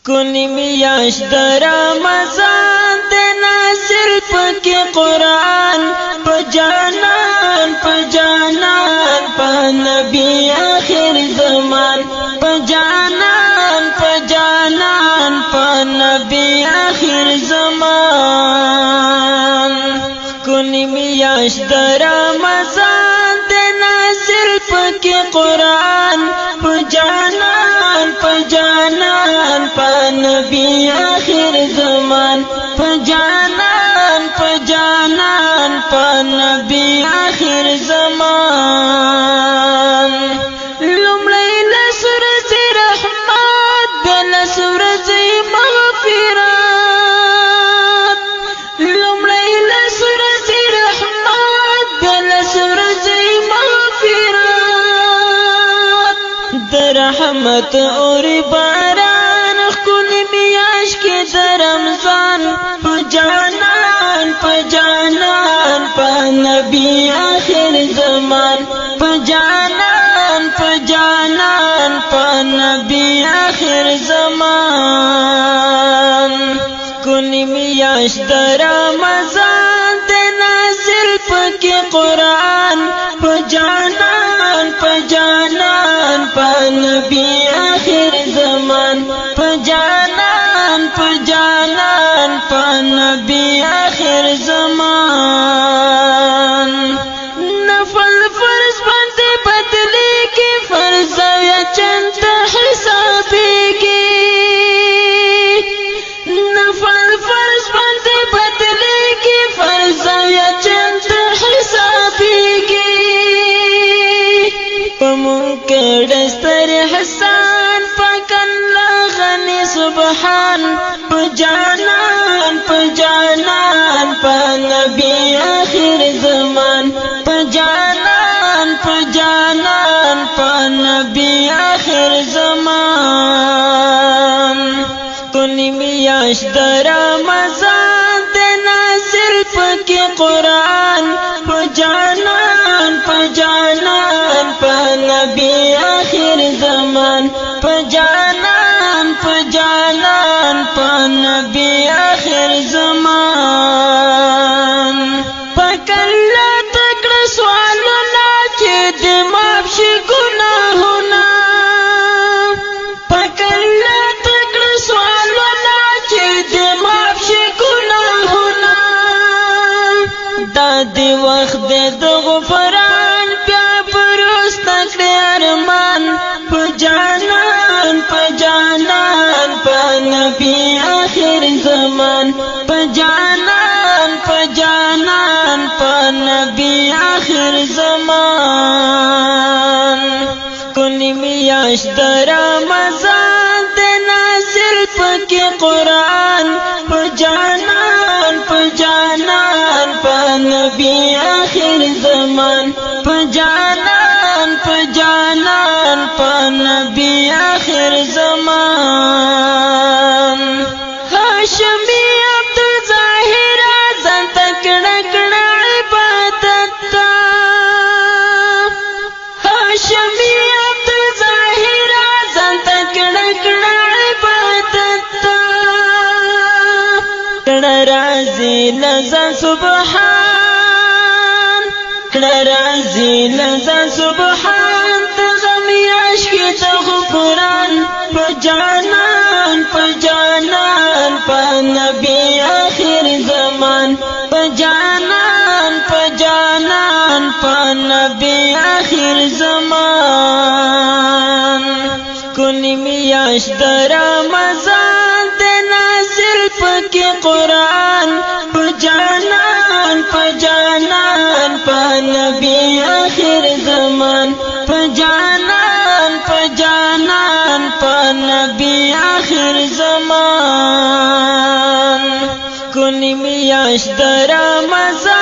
کنی میاشت در رمضان دے نازل پکی قرآن پا جانان پا نبی آخر زمان پا جانان پا نبی آخر زمان کنی میاشت در رمضان دے نازل پکی قرآن پا جانان پا نبی آخر زمان پا جانان پا نبی آخر زمان لمڑی لسورت رحمت بل سورت مغفرات لمڑی لسورت رحمت بل سورت مغفرات در رحمت اور باران کلی میاش کے در رمضان پا جانان پا نبی آخر زمان پا جانان پا نبی آخر زمان کلی میاش در رمضان دے نازل پکی قرآن پا جانان پا نبی آخر زمان پا جانان پا نبی آخر زمان نفل فرض بندے بدلی کی فرض یا چند حسابی کی نفل فرض بندے بدلی کی فرض یا چند حسابی کی پمنکر دستر حسان پاک اللہ غنی سبحان پا جانان پا نبی آخر زمان پا جانان پا نبی آخر زمان کنی میاش در رمضان دے نازل پکی قرآن پا جانان پا نبی آخر زمان پا جانان پا نبی آخر زمان پاک اللہ تکڑ سوالنا چی دماغ شی گناہونا پاک اللہ تکڑ سوالنا چی دماغ شی گناہونا دادی وقت دے غفران پیا پروس تکڑ ارمان پا جانان پا نبی آخر زمان پا جانان پا نبی آخر زمان کنی میاش در رمضان دے نازل پکی قرآن پا جانان پا نبی آخر زمان پا جانان پا نبی آخر زمان ہاشمی عبد ظاہر آزان تکڑکڑا عبادت تا ہاشمی عبد ظاہر آزان تکڑکڑا عبادت تا کڑا رازی لزا سبحان کڑا رازی لزا سبحان تغمی عشقی تغفران پا جانان پا نبی آخر زمان پا جانان پا نبی آخر زمان کنی میاش در رمضان دے نازل پکی قرآن پا جانان پا نبی آخر زمان پا جانان پا نبی آخر زمان کنی میاش در رمضان